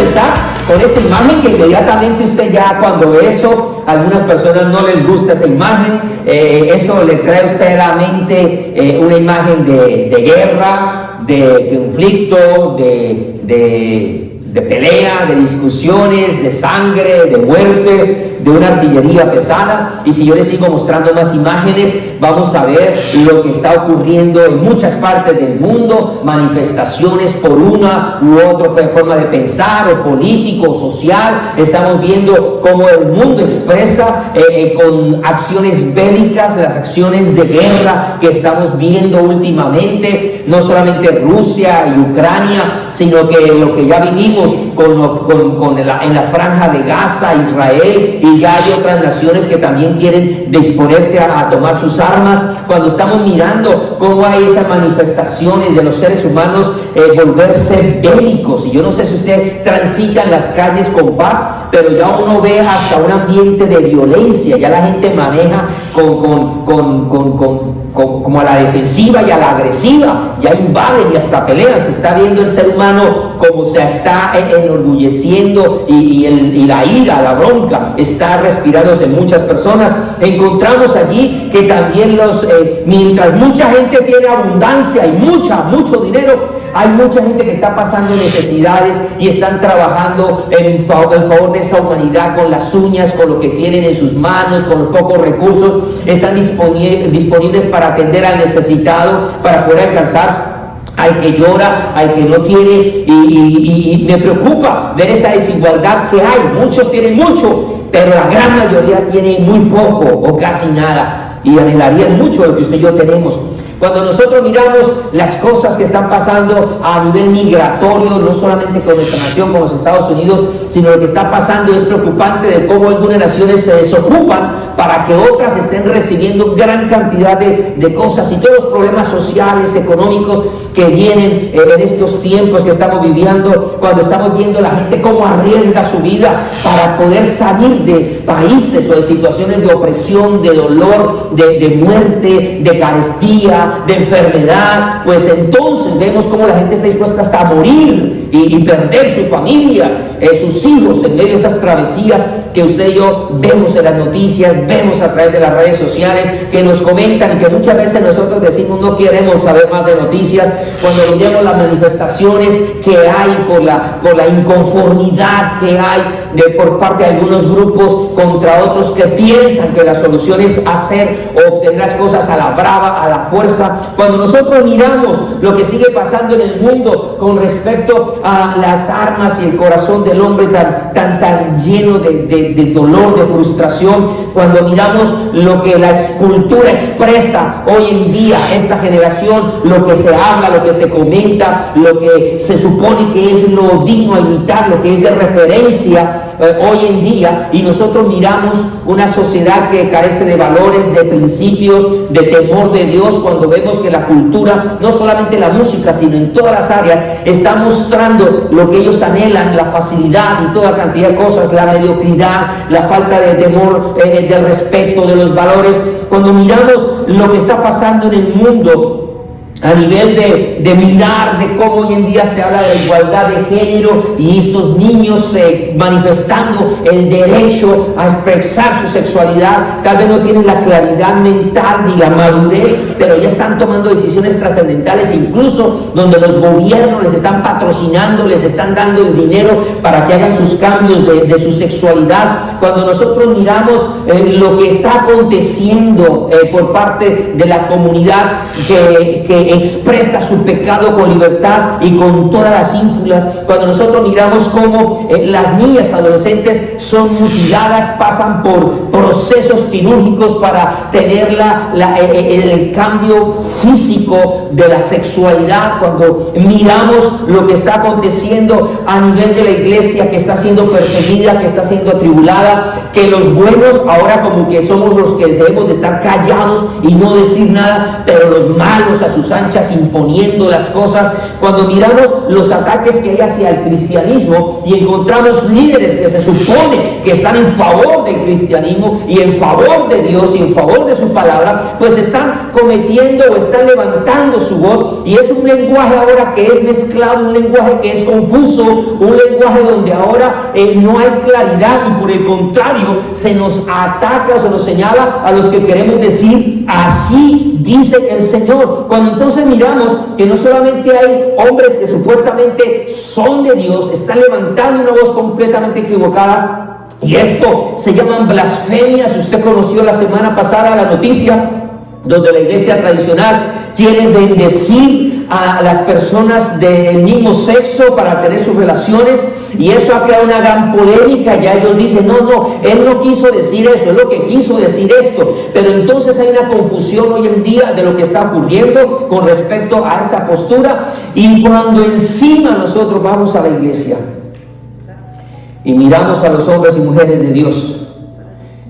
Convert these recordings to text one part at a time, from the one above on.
finalizar con esta imagen que inmediatamente usted ya cuando eso, a algunas personas no les gusta esa imagen, eso le trae a usted a la mente una imagen de guerra, de conflicto, de pelea, de discusiones, de sangre, de muerte, de una artillería pesada. Y si yo les sigo mostrando más imágenes, vamos a ver lo que está ocurriendo en muchas partes del mundo, manifestaciones por una u otra forma de pensar, o político, o social. Estamos viendo cómo el mundo expresa con acciones bélicas, las acciones de guerra que estamos viendo últimamente, no solamente Rusia y Ucrania, sino que lo que ya vivimos en la franja de Gaza, Israel, y ya hay otras naciones que también quieren disponerse a tomar sus armas. Cuando estamos mirando cómo hay esas manifestaciones de los seres humanos volverse bélicos, y yo no sé si usted transita en las calles con paz, pero ya uno ve hasta un ambiente de violencia, ya la gente maneja como a la defensiva y a la agresiva, ya invaden y hasta pelean. Se está viendo el ser humano como se está enorgulleciendo, y la ira, la bronca está respirándose en muchas personas. Encontramos allí que también mientras mucha gente tiene abundancia y mucho dinero, hay mucha gente que está pasando necesidades y están trabajando en favor de esa humanidad con las uñas, con lo que tienen en sus manos, con los pocos recursos. Están disponibles para atender al necesitado, para poder alcanzar al que llora, al que no tiene. Y me preocupa ver esa desigualdad que hay. Muchos tienen mucho, pero la gran mayoría tiene muy poco o casi nada, y anhelarían mucho lo que usted y yo tenemos. Cuando nosotros miramos las cosas que están pasando a nivel migratorio, no solamente con nuestra nación, con los Estados Unidos, sino lo que está pasando es preocupante, de cómo algunas naciones se desocupan para que otras estén recibiendo gran cantidad de cosas, y todos los problemas sociales, económicos que vienen en estos tiempos que estamos viviendo, cuando estamos viendo la gente cómo arriesga su vida para poder salir de países o de situaciones de opresión, de dolor, de muerte, de carestía, de enfermedad. Pues entonces vemos cómo la gente está dispuesta hasta a morir y perder sus familias, sus hijos, en medio de esas travesías que usted y yo vemos en las noticias, vemos a través de las redes sociales, que nos comentan, y que muchas veces nosotros decimos no queremos saber más de noticias, cuando miramos las manifestaciones que hay por la inconformidad que hay por parte de algunos grupos contra otros que piensan que la solución es hacer o obtener las cosas a la brava, a la fuerza. Cuando nosotros miramos lo que sigue pasando en el mundo con respecto a las armas y el corazón del hombre tan lleno de dolor, de frustración, cuando miramos lo que la cultura expresa hoy en día, esta generación, lo que se habla, lo que se comenta, lo que se supone que es lo digno a imitar, lo que es de referencia hoy en día, y nosotros miramos una sociedad que carece de valores, de principios, de temor de Dios, cuando vemos que la cultura, no solamente la música, sino en todas las áreas, está mostrando lo que ellos anhelan, la facilidad y toda cantidad de cosas, la mediocridad, la falta de temor, del respeto, de los valores. Cuando miramos lo que está pasando en el mundo a nivel de mirar de cómo hoy en día se habla de igualdad de género, y estos niños manifestando el derecho a expresar su sexualidad, tal vez no tienen la claridad mental ni la madurez, pero ya están tomando decisiones trascendentales, incluso donde los gobiernos les están patrocinando, les están dando el dinero para que hagan sus cambios de su sexualidad. Cuando nosotros miramos lo que está aconteciendo por parte de la comunidad que expresa su pecado con libertad y con todas las ínfulas, cuando nosotros miramos cómo las niñas adolescentes son mutiladas, pasan por procesos quirúrgicos para tener el cambio físico de la sexualidad, cuando miramos lo que está aconteciendo a nivel de la iglesia, que está siendo perseguida, que está siendo atribulada, que los buenos ahora como que somos los que debemos de estar callados y no decir nada, pero los malos a sus anchas imponiendo las cosas. Cuando miramos los ataques que hay hacia el cristianismo y encontramos líderes que se supone que están en favor del cristianismo, cristianismo y en favor de Dios y en favor de su palabra, pues están cometiendo o están levantando su voz, y es un lenguaje ahora que es mezclado, un lenguaje que es confuso, un lenguaje donde ahora no hay claridad, y por el contrario se nos ataca o se nos señala a los que queremos decir así dice el Señor. Cuando entonces miramos que no solamente hay hombres que supuestamente son de Dios, están levantando una voz completamente equivocada, y esto se llaman blasfemias. Usted conoció la semana pasada la noticia donde la iglesia tradicional quiere bendecir a las personas del mismo sexo para tener sus relaciones, y eso ha creado una gran polémica. Ya ellos dicen, no, él no quiso decir eso, es lo que quiso decir esto. Pero entonces hay una confusión hoy en día de lo que está ocurriendo con respecto a esa postura, y cuando encima nosotros vamos a la iglesia y miramos a los hombres y mujeres de Dios,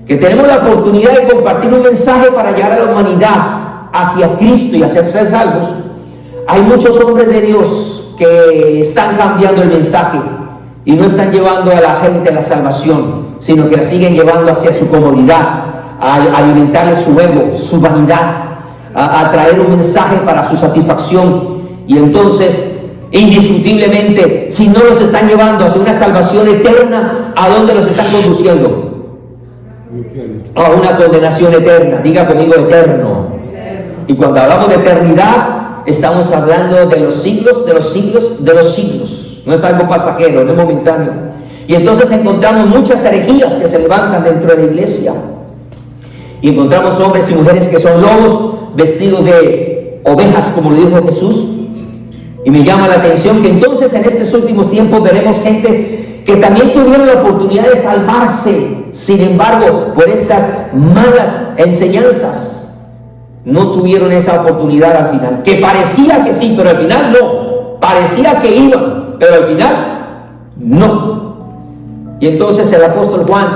que tenemos la oportunidad de compartir un mensaje para llevar a la humanidad hacia Cristo y hacia ser salvos, hay muchos hombres de Dios que están cambiando el mensaje y no están llevando a la gente a la salvación, sino que la siguen llevando hacia su comodidad, a alimentarle su ego, su vanidad, a traer un mensaje para su satisfacción. Y entonces, indiscutiblemente, si no los están llevando hacia una salvación eterna, ¿a dónde los están conduciendo? A una condenación eterna. Diga conmigo, eterno. Y cuando hablamos de eternidad, estamos hablando de los siglos, de los siglos, de los siglos. No es algo pasajero, no es momentáneo. Y entonces encontramos muchas herejías que se levantan dentro de la iglesia, y encontramos hombres y mujeres que son lobos vestidos de ovejas, como lo dijo Jesús. Y me llama la atención que entonces en estos últimos tiempos veremos gente que también tuvieron la oportunidad de salvarse, sin embargo, por estas malas enseñanzas, no tuvieron esa oportunidad al final. Que parecía que sí, pero al final no. Parecía que iban, pero al final no. Y entonces el apóstol Juan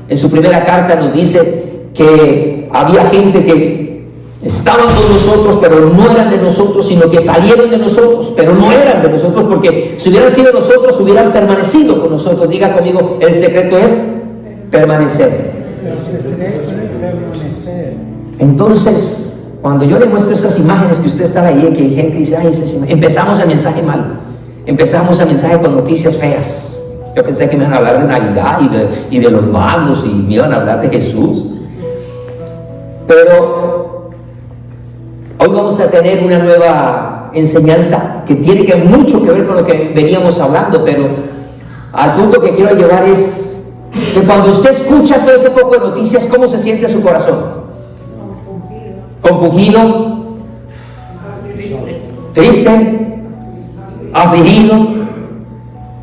en su primera carta nos dice que había gente que estaban con nosotros, pero no eran de nosotros, sino que salieron de nosotros, pero no eran de nosotros, porque si hubieran sido nosotros, hubieran permanecido con nosotros. Diga conmigo, el secreto es permanecer. Entonces, cuando yo le muestro esas imágenes que usted está ahí, que hay gente que dice, ay, empezamos el mensaje mal, empezamos el mensaje con noticias feas. Yo pensé que me iban a hablar de Navidad y de los magos, y me iban a hablar de Jesús. Pero hoy vamos a tener una nueva enseñanza que tiene mucho que ver con lo que veníamos hablando, pero al punto que quiero llevar es que cuando usted escucha todo ese poco de noticias, ¿cómo se siente su corazón? Compungido, triste, afligido,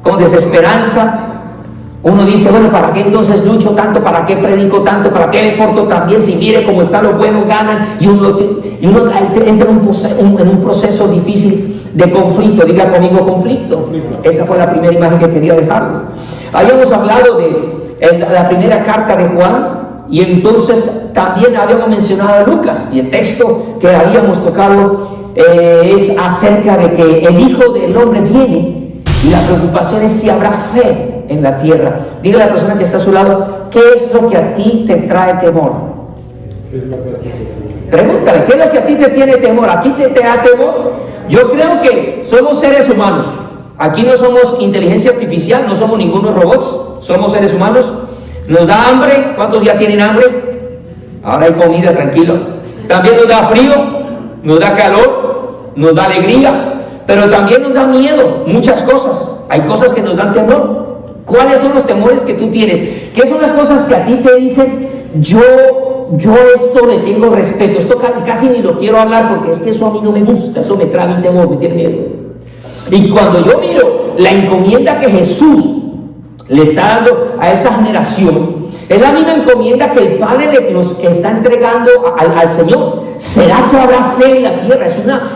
con desesperanza. Uno dice, bueno, ¿para qué entonces lucho tanto? ¿Para qué predico tanto? ¿Para qué me porto tan bien? Si mire cómo están los buenos, ganan. Y uno entra en un proceso difícil de conflicto. Diga conmigo, conflicto. Esa fue la primera imagen que quería dejarles. Habíamos hablado de la primera carta de Juan, y entonces también habíamos mencionado a Lucas, y el texto que habíamos tocado es acerca de que el Hijo del Hombre viene, y la preocupación es si habrá fe en la tierra. Diga a la persona que está a su lado, ¿qué es lo que a ti te trae temor? Pregúntale, ¿qué es lo que a ti te tiene temor? ¿A ti te da temor? Yo creo que somos seres humanos. Aquí no somos inteligencia artificial, no somos ningunos robots, somos seres humanos. Nos da hambre. ¿Cuántos ya tienen hambre? Ahora hay comida, tranquilo. También nos da frío, nos da calor, nos da alegría, pero también nos da miedo, muchas cosas. Hay cosas que nos dan temor. ¿Cuáles son los temores que tú tienes? ¿Qué son las cosas que a ti te dicen, yo esto le tengo respeto, esto casi ni lo quiero hablar porque es que eso a mí no me gusta, eso me trae mi temor, me tiene miedo? Y cuando yo miro la encomienda que Jesús le está dando a esa generación, es la misma encomienda que el Padre nos está entregando al Señor. ¿Será que habrá fe en la tierra?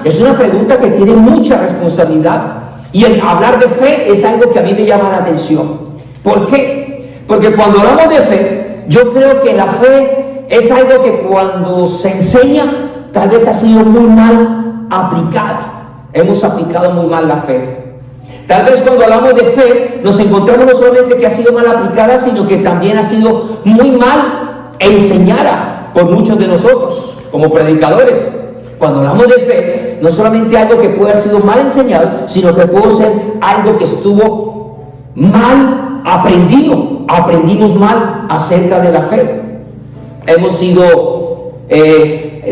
Es una pregunta que tiene mucha responsabilidad. Y el hablar de fe es algo que a mí me llama la atención. ¿Por qué? Porque cuando hablamos de fe, yo creo que la fe es algo que cuando se enseña, tal vez ha sido muy mal aplicada. Hemos aplicado muy mal la fe. Tal vez cuando hablamos de fe, nos encontramos no solamente que ha sido mal aplicada, sino que también ha sido muy mal enseñada por muchos de nosotros como predicadores. Cuando hablamos de fe, no solamente algo que puede haber sido mal enseñado, sino que puede ser algo que estuvo mal aprendido. Aprendimos mal acerca de la fe. Hemos sido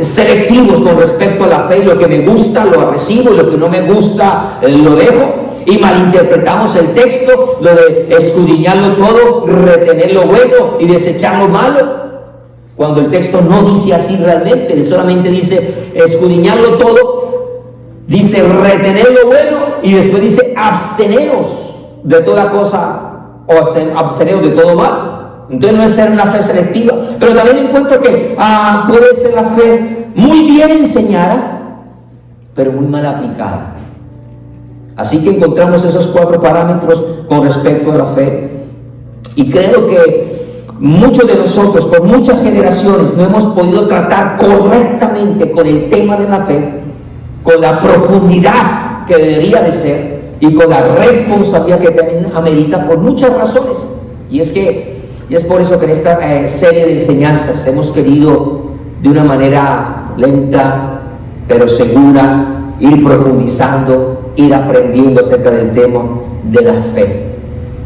selectivos con respecto a la fe, y lo que me gusta lo recibo, y lo que no me gusta lo dejo, y malinterpretamos el texto, lo de escudriñarlo todo, retener lo bueno y desechar lo malo, cuando el texto no dice así realmente. Él solamente dice escudriñarlo todo, dice retener lo bueno, y después dice absteneos de toda cosa, o absteneos de todo mal. Entonces no es ser una fe selectiva, pero también encuentro que puede ser la fe muy bien enseñada, pero muy mal aplicada. Así que encontramos esos 4 parámetros con respecto a la fe, y creo que muchos de nosotros, por muchas generaciones, no hemos podido tratar correctamente con el tema de la fe, con la profundidad que debería de ser, y con la responsabilidad que también amerita, por muchas razones. Y es por eso que en esta serie de enseñanzas hemos querido, de una manera lenta pero segura, ir profundizando, ir aprendiendo acerca del tema de la fe.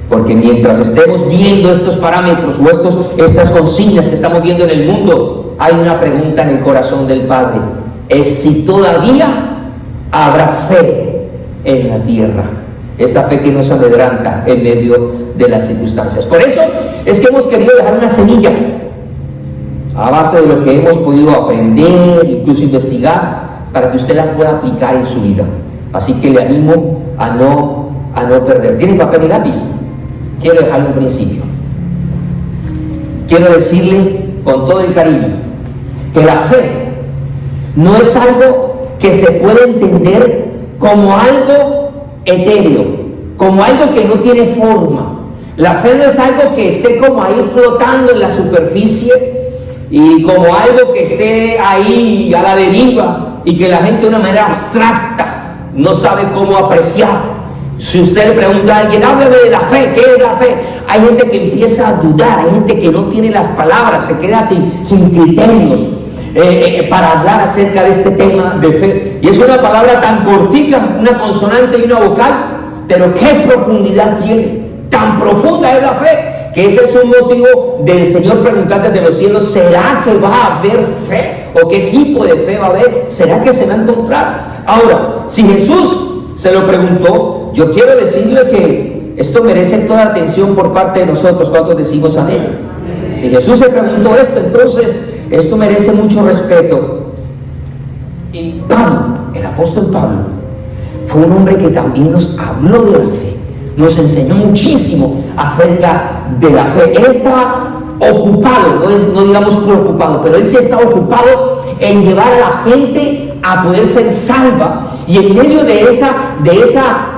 Porque mientras estemos viendo estos parámetros o estas consignas que estamos viendo en el mundo, hay una pregunta en el corazón del Padre: es si todavía habrá fe en la tierra. Esa fe que nos amedranta en medio de las circunstancias. Por eso es que hemos querido dejar una semilla a base de lo que hemos podido aprender, incluso investigar, para que usted la pueda aplicar en su vida. Así que le animo a no perder. ¿Tiene papel y lápiz? Quiero dejarle un principio. Quiero decirle con todo el cariño que la fe no es algo que se puede entender como algo etéreo, como algo que no tiene forma. La fe no es algo que esté como ahí flotando en la superficie, y como algo que esté ahí a la deriva, y que la gente de una manera abstracta no sabe cómo apreciar. Si usted le pregunta a alguien, háblame de la fe, ¿qué es la fe? Hay gente que empieza a dudar, hay gente que no tiene las palabras, se queda sin criterios para hablar acerca de este tema de fe. Y es una palabra tan cortica, una consonante y una vocal, pero qué profundidad tiene. Tan profunda es la fe, que ese es un motivo del Señor preguntar desde los cielos: ¿será que va a haber fe? ¿O qué tipo de fe va a haber? ¿Será que se va a encontrar? Ahora, si Jesús se lo preguntó, yo quiero decirle que esto merece toda atención por parte de nosotros. ¿Cuántos decimos amén? Si Jesús se preguntó esto, entonces esto merece mucho respeto. Y Pablo, el apóstol Pablo, fue un hombre que también nos habló de la fe, nos enseñó muchísimo acerca de la fe. Él estaba ocupado, no digamos preocupado, pero él sí estaba ocupado en llevar a la gente a poder ser salva, y en medio de esa tarea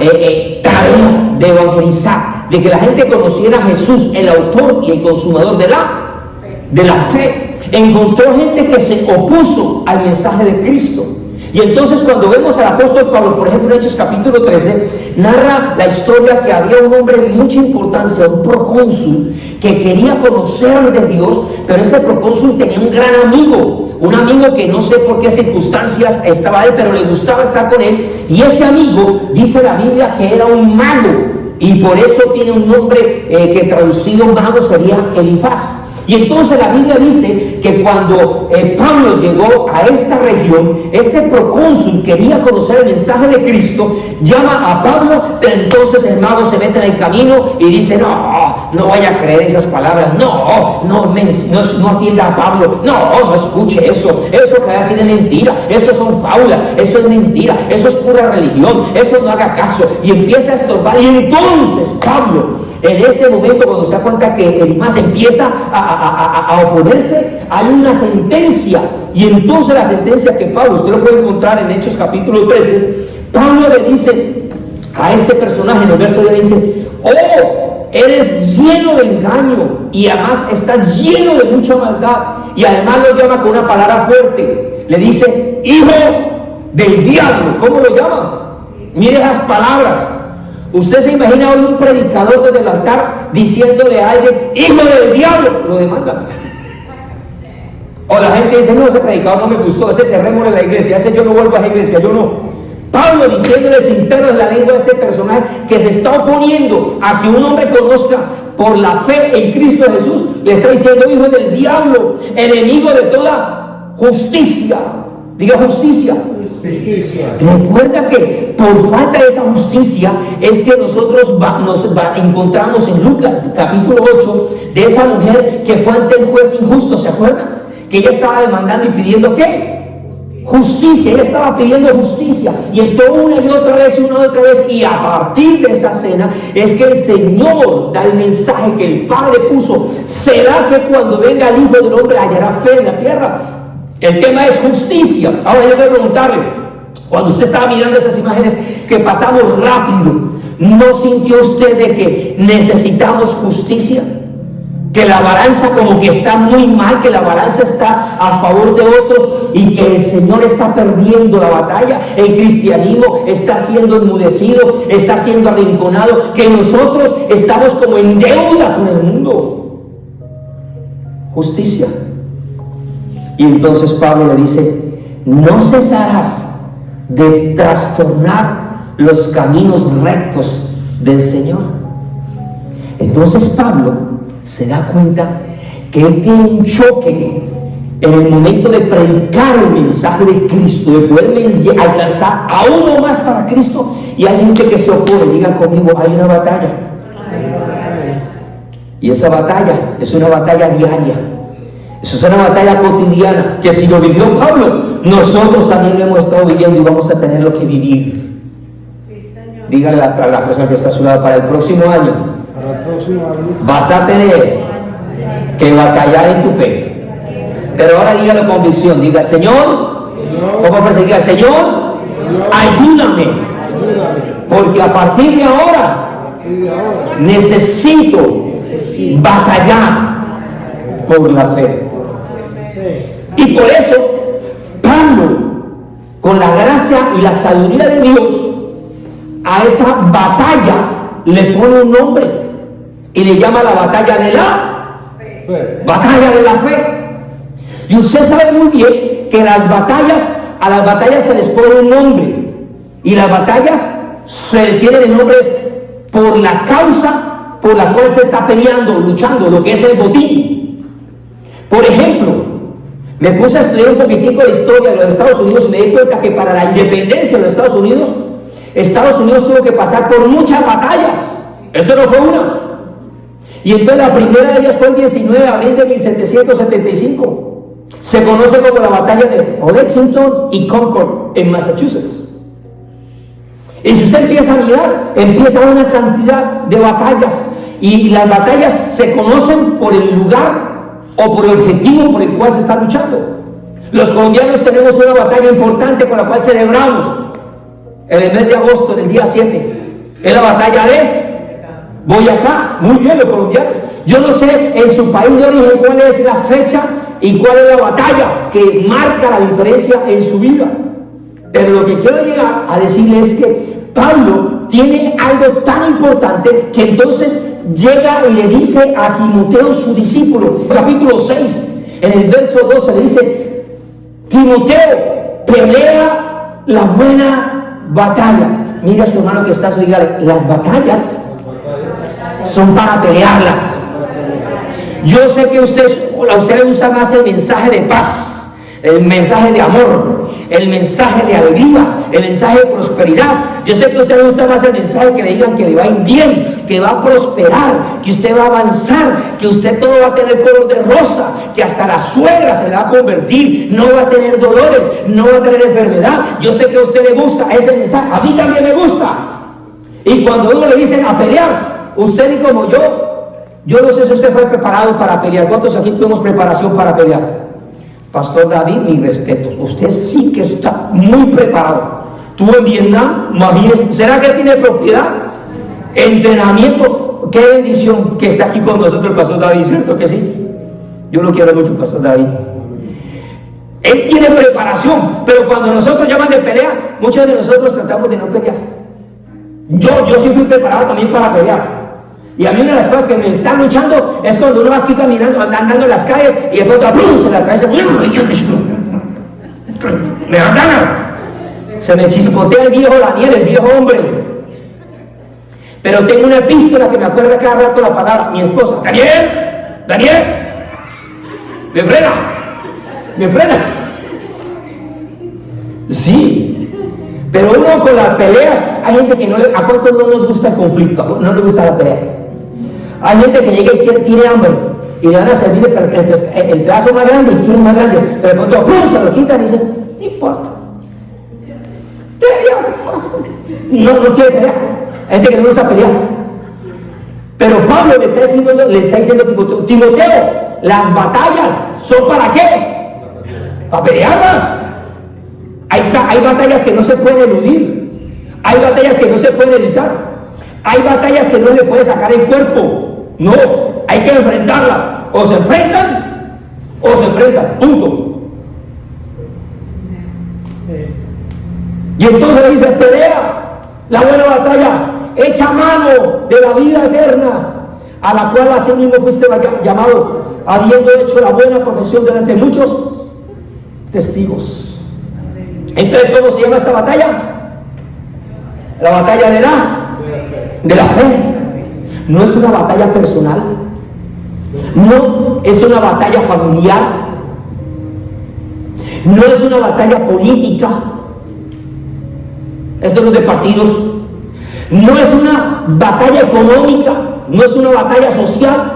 de evangelizar, de que la gente conociera a Jesús, el autor y el consumador de la fe, encontró gente que se opuso al mensaje de Cristo. Y entonces, cuando vemos al apóstol Pablo, por ejemplo en Hechos capítulo 13, narra la historia que había un hombre de mucha importancia, un procónsul, que quería conocer de Dios, pero ese procónsul tenía un gran amigo, un amigo que no sé por qué circunstancias estaba él, pero le gustaba estar con él, y ese amigo, dice la Biblia, que era un mago, y por eso tiene un nombre que traducido mago sería Elifaz. Y entonces la Biblia dice que cuando Pablo llegó a esta región, este procónsul quería conocer el mensaje de Cristo, llama a Pablo, pero entonces el mago se mete en el camino y dice: no vaya a creer esas palabras, no atienda a Pablo, no escuche eso que va a decir es mentira, eso son fábulas, eso es mentira, eso es pura religión, eso no haga caso. Y empieza a estorbar, y entonces Pablo, en ese momento, cuando se da cuenta que Elifaz empieza a oponerse, hay una sentencia. Y entonces la sentencia que Pablo, usted lo puede encontrar en Hechos capítulo 13, Pablo le dice a este personaje, en el verso 10 dice: eres lleno de engaño, y además estás lleno de mucha maldad. Y además lo llama con una palabra fuerte, le dice: hijo del diablo. ¿Cómo lo llama? Mire esas palabras. Usted se imagina hoy un predicador desde el altar diciéndole a alguien: hijo del diablo, lo demanda. O la gente dice, no, ese predicador no me gustó, ese cerrémosle la iglesia, ese yo no vuelvo a esa iglesia, yo no. Pablo diciéndole sin pelos de la lengua a ese personaje que se está oponiendo a que un hombre conozca por la fe en Cristo Jesús, le está diciendo, hijo del diablo, enemigo de toda justicia. Diga justicia. Recuerda que por falta de esa justicia es que nosotros encontramos en Lucas capítulo 8 de esa mujer que fue ante el juez injusto, ¿se acuerdan? Que ella estaba demandando y pidiendo ¿qué? Justicia, ella estaba pidiendo justicia, y entró una y otra vez, y a partir de esa cena es que el Señor da el mensaje que el Padre puso: será que cuando venga el Hijo del Hombre hallará fe en la tierra. El tema es justicia. Ahora yo quiero preguntarle, cuando usted estaba mirando esas imágenes que pasamos rápido, ¿no sintió usted de que necesitamos justicia? Que la balanza como que está muy mal, que la balanza está a favor de otros y que el Señor está perdiendo la batalla, el cristianismo está siendo enmudecido, está siendo arrinconado, que nosotros estamos como en deuda con el mundo. Justicia. Y entonces Pablo le dice: no cesarás de trastornar los caminos rectos del Señor. Entonces Pablo se da cuenta que él tiene un choque en el momento de predicar el mensaje de Cristo, de poder alcanzar a uno más para Cristo, y hay gente que se opone. Digan conmigo, hay una batalla. Y esa batalla es una batalla diaria. Eso es una batalla cotidiana, que si lo vivió Pablo, nosotros también lo hemos estado viviendo y vamos a tener lo que vivir. Dígale a la persona que está a su lado: para el próximo año vas a tener que batallar en tu fe. Pero ahora dígalo con convicción. Diga: Señor, ¿cómo ofrece? Diga: Señor, ayúdame, porque a partir de ahora necesito batallar por la fe. Y por eso Pablo, con la gracia y la sabiduría de Dios, a esa batalla le pone un nombre y le llama la batalla de la fe. Batalla de la fe. Y usted sabe muy bien que a las batallas se les pone un nombre, y las batallas se tienen el nombre por la causa por la cual se está peleando, luchando, lo que es el botín. Por ejemplo, me puse a estudiar un poquitico de historia de los Estados Unidos y me di cuenta que para la independencia de los Estados Unidos tuvo que pasar por muchas batallas. Eso no fue una. Y entonces la primera de ellas fue el 19 de abril de 1775. Se conoce como la batalla de Lexington y Concord en Massachusetts. Y si usted empieza a mirar, empieza una cantidad de batallas, y las batallas se conocen por el lugar o por el objetivo por el cual se está luchando. Los colombianos tenemos una batalla importante con la cual celebramos en el mes de agosto, en el día 7. Es la batalla de Boyacá. Muy bien, los colombianos. Yo no sé en su país de origen cuál es la fecha y cuál es la batalla que marca la diferencia en su vida. Pero lo que quiero llegar a decirles es que Pablo tiene algo tan importante que entonces llega y le dice a Timoteo, su discípulo, capítulo 6, en el verso 12, le dice: Timoteo, pelea la buena batalla. Mira a su hermano que está, dígale: las batallas son para pelearlas. Yo sé que a usted le gusta más el mensaje de paz, el mensaje de amor, el mensaje de alegría, el mensaje de prosperidad. Yo sé que a usted le gusta más el mensaje que le digan que le va a ir bien, que va a prosperar, que usted va a avanzar, que usted todo va a tener color de rosa, que hasta la suegra se le va a convertir, no va a tener dolores, no va a tener enfermedad. Yo sé que a usted le gusta ese mensaje, a mí también me gusta. Y cuando uno le dicen a pelear, usted y como yo no sé si usted fue preparado para pelear. ¿Cuántos aquí tuvimos preparación para pelear? Pastor David, mis respetos, usted sí que está muy preparado. Estuvo en Vietnam, imagínese. ¿Será que tiene propiedad? Entrenamiento. Qué bendición que está aquí con nosotros el Pastor David, ¿cierto que sí? Yo lo quiero mucho, Pastor David. Él tiene preparación, pero cuando nosotros llaman de pelea, muchos de nosotros tratamos de no pelear. Yo sí fui preparado también para pelear, Y a mí una de las cosas que me están luchando es cuando uno va aquí caminando, andando en las calles y de pronto ¡pum!, se le atraviesa. Me dan ganas. Se me chispotea el viejo Daniel, el viejo hombre. Pero tengo una epístola que me acuerda cada rato la palabra. Mi esposa, Daniel, me frena. Sí, pero uno con las peleas, hay gente que ¿a cuántos no nos gusta el conflicto? No les gusta la pelea. Hay gente que llega y tiene hambre y le van a servir el pedazo más grande y quiere más grande, pero cuando ¡pum!, se lo quitan y dicen, no importa. No quiere pelear. Hay gente que no le gusta pelear. Pero Pablo le está diciendo a Timoteo, las batallas son ¿para qué? Para pelearlas. Hay batallas que no se pueden eludir. Hay batallas que no se pueden evitar. Hay batallas que no le puede sacar el cuerpo. No, hay que enfrentarlas. O se enfrentan punto. Y entonces le dice, pelea la buena batalla, echa mano de la vida eterna, a la cual así mismo fuiste llamado, habiendo hecho la buena profesión delante de muchos testigos. Entonces, ¿cómo se llama esta batalla? La batalla de la fe. No es una batalla personal, no es una batalla familiar, no es una batalla política. Esto no es de partidos, no es una batalla económica, no es una batalla social,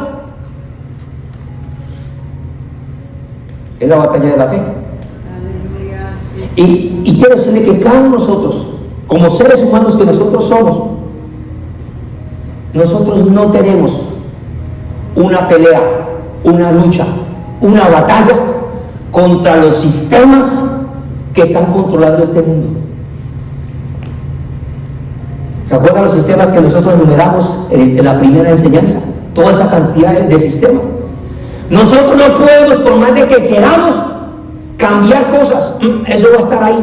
es la batalla de la fe. Y quiero decirle que cada uno de nosotros, como seres humanos que nosotros somos, nosotros no tenemos una pelea, una lucha, una batalla contra los sistemas que están controlando este mundo. ¿Se acuerdan los sistemas que nosotros enumeramos en la primera enseñanza? Toda esa cantidad de sistemas. Nosotros no podemos, por más de que queramos cambiar cosas, eso va a estar ahí.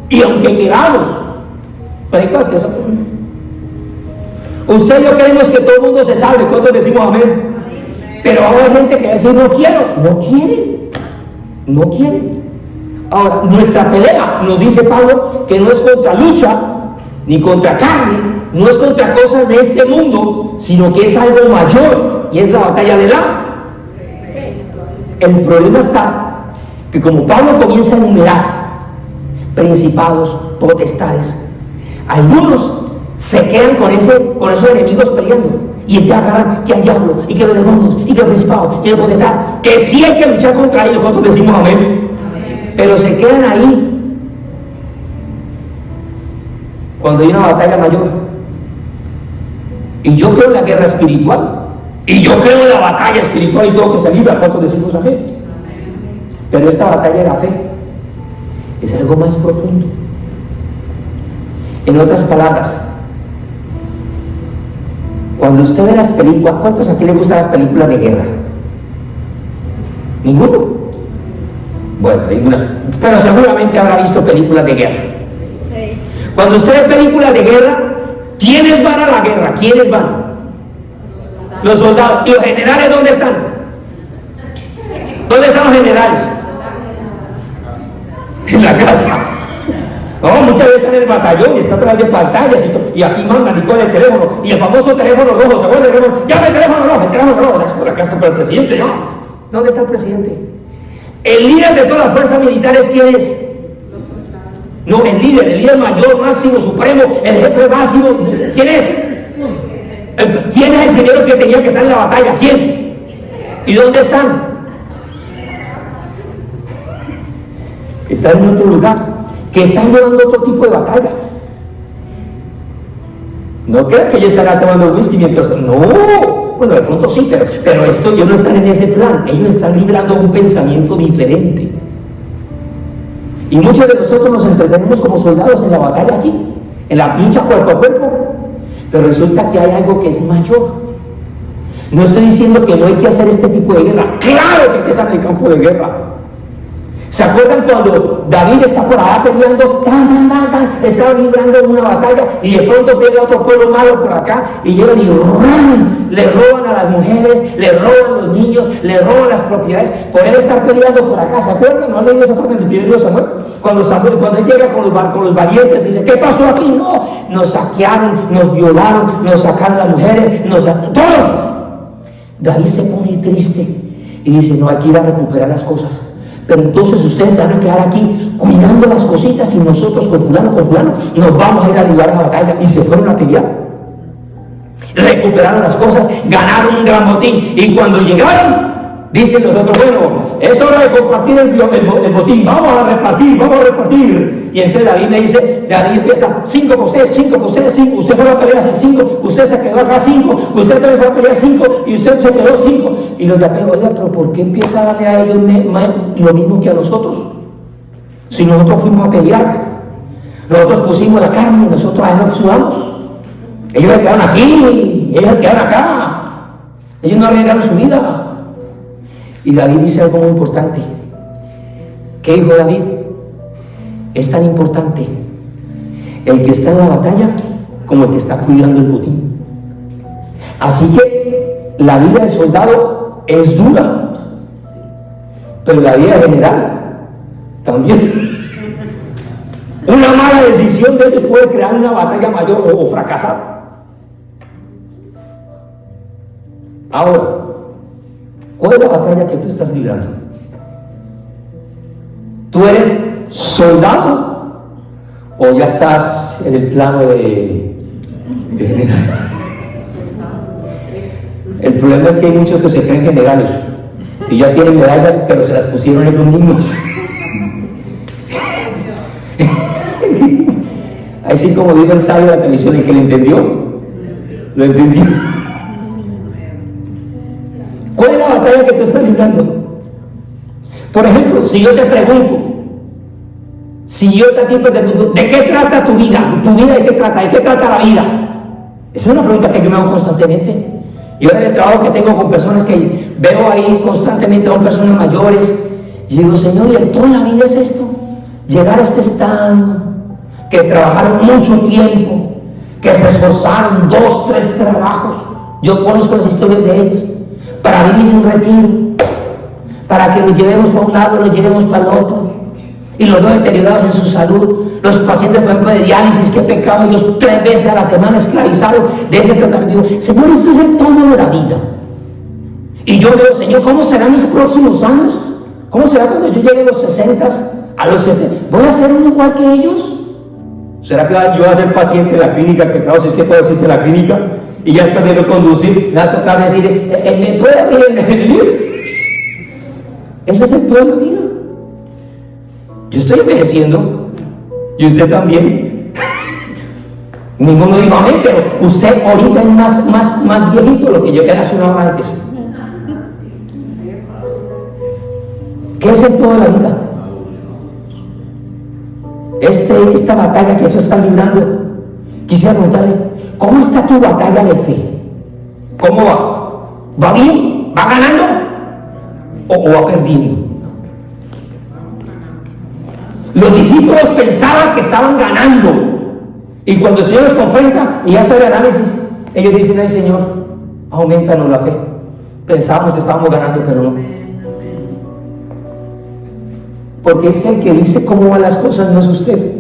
Y aunque queramos, pero hay cosas que son... Usted y yo queremos que todo el mundo se salve. ¿Cuántos decimos amén? Pero ahora hay gente que dice no quiere. Ahora, nuestra pelea, nos dice Pablo, que no es contra lucha, ni contra carne, no es contra cosas de este mundo, sino que es algo mayor, y es la batalla de la fe. El problema está que como Pablo comienza a enumerar principados, potestades, algunos se quedan con esos enemigos peleando y te agarran que hay diablo y que los demonios y que el principado y el potestad, que sí hay que luchar contra ellos. Nosotros decimos amén, pero se quedan ahí cuando hay una batalla mayor. Y yo creo en la guerra espiritual, y yo creo en la batalla espiritual y todo que se libra. ¿Cuántos decimos amén? Pero esta batalla de la fe es algo más profundo. En otras palabras, cuando usted ve las películas, ¿cuántos aquí les gustan las películas de guerra? ¿Ninguno? Bueno, ninguno, pero seguramente habrá visto películas de guerra. Sí. Cuando usted ve películas de guerra, ¿quiénes van a la guerra? ¿Quiénes van? Los soldados. ¿Y los generales dónde están? ¿Dónde están los generales? En la casa. No, muchas veces están en el batallón y están atrás de pantallas y aquí mandan y con el teléfono y el famoso teléfono rojo. ¿Se acuerdan del teléfono? ¡Llame el teléfono rojo! Es por la casa, pero el presidente no. ¿Dónde está el presidente? El líder de todas las fuerzas militares, ¿quién es? No, el líder mayor, máximo, supremo, el jefe máximo, ¿quién es? ¿Quién es el primero que tenía que estar en la batalla? ¿Quién? ¿Y dónde están? Están en otro lugar, que están llevando otro tipo de batalla. No crean que ellos estarán tomando whisky mientras... No, bueno, de pronto sí, pero ellos no están en ese plan. Ellos están librando un pensamiento diferente. Y muchos de nosotros nos entretenemos como soldados en la batalla aquí, en la lucha cuerpo a cuerpo, pero resulta que hay algo que es mayor. No estoy diciendo que no hay que hacer este tipo de guerra. ¡Claro que hay que estar en el campo de guerra! ¿Se acuerdan cuando David está por allá peleando? Estaba librando una batalla y de pronto llega otro pueblo malo por acá y llegan y ¡ran! Le roban a las mujeres, le roban a los niños, le roban las propiedades por él estar peleando por acá. ¿Se acuerdan? ¿No han leído esa parte en el primer libro de Samuel? Cuando él llega con los valientes y dice, ¿qué pasó aquí? No, nos saquearon, nos violaron, nos sacaron las mujeres, todo. David se pone triste y dice, no, hay que ir a recuperar las cosas. Pero entonces ustedes se van a quedar aquí cuidando las cositas y nosotros con fulano nos vamos a ir a librar la batalla. Y se fueron a pelear, recuperaron las cosas, ganaron un gran botín. Y cuando llegaron, dicen los otros, bueno, es hora de compartir el botín, vamos a repartir. Y entonces David me dice, David empieza, 5 para ustedes, 5 para ustedes, 5, usted fue a pelear 5, usted se quedó acá 5, usted también fue a pelear 5 y usted se quedó 5. Y los de acá, oiga, pero ¿por qué empieza a darle a ellos lo mismo que a nosotros? Si nosotros fuimos a pelear, nosotros pusimos la carne, nosotros ahí nos sudamos. Ellos se quedaron aquí, ellos se quedaron acá, ellos no arriesgaron su vida. Y David dice algo muy importante. ¿Qué dijo David? Es tan importante el que está en la batalla como el que está cuidando el botín. Así que la vida de soldado es dura, pero la vida de general también. Una mala decisión de ellos puede crear una batalla mayor o fracasar. Ahora, ¿cuál es la batalla que tú estás librando? ¿Tú eres soldado o ya estás en el plano de general? El problema es que hay muchos que se creen generales y ya tienen medallas, pero se las pusieron ellos mismos. Así como dijo el sabio de la televisión, el que lo entendió, lo entendió. ¿Cuál es la batalla que te estás librando? Por ejemplo, si yo te pregunto, ¿de qué trata tu vida? ¿Tu vida de qué trata? ¿De qué trata la vida? Esa es una pregunta que yo me hago constantemente. Y ahora en el trabajo que tengo con personas que veo ahí constantemente, son personas mayores, y digo, Señor, ¿y toda la vida es esto? Llegar a este estado, que trabajaron mucho tiempo, que se esforzaron 2, 3 trabajos. Yo conozco las historias de ellos. Para vivir en un retiro, para que los llevemos para un lado, los llevemos para el otro, y los veo deteriorados en su salud. Los pacientes, por ejemplo, de diálisis, que pecaban ellos 3 veces a la semana esclavizados de ese tratamiento. Digo, Señor, esto es el todo de la vida. Y yo veo, Señor, ¿cómo serán los próximos años? ¿Cómo será cuando yo llegue a los 60, a los 70? ¿Voy a ser uno igual que ellos? ¿Será que yo voy a ser paciente de la clínica? Que claro, si es que todo existe en la clínica. Y ya después de conducir, me va a tocar decir, ¿me puede abrir el libro? Ese es el todo de la vida. Yo estoy envejeciendo, y usted también. Ninguno dijo amén, pero usted ahorita es más viejito de lo que yo era hace una hora antes. ¿Qué es el todo de la vida? Esta batalla que tú estás librando, quisiera preguntarle, ¿cómo está tu batalla de fe? ¿Cómo va? ¿Va bien? ¿Va ganando? ¿O va perdiendo? Los discípulos pensaban que estaban ganando, y cuando el Señor los confronta y hace el análisis, ellos dicen, ay Señor, aumentanos la fe. Pensábamos que estábamos ganando, pero no. Porque es que el que dice cómo van las cosas no es usted,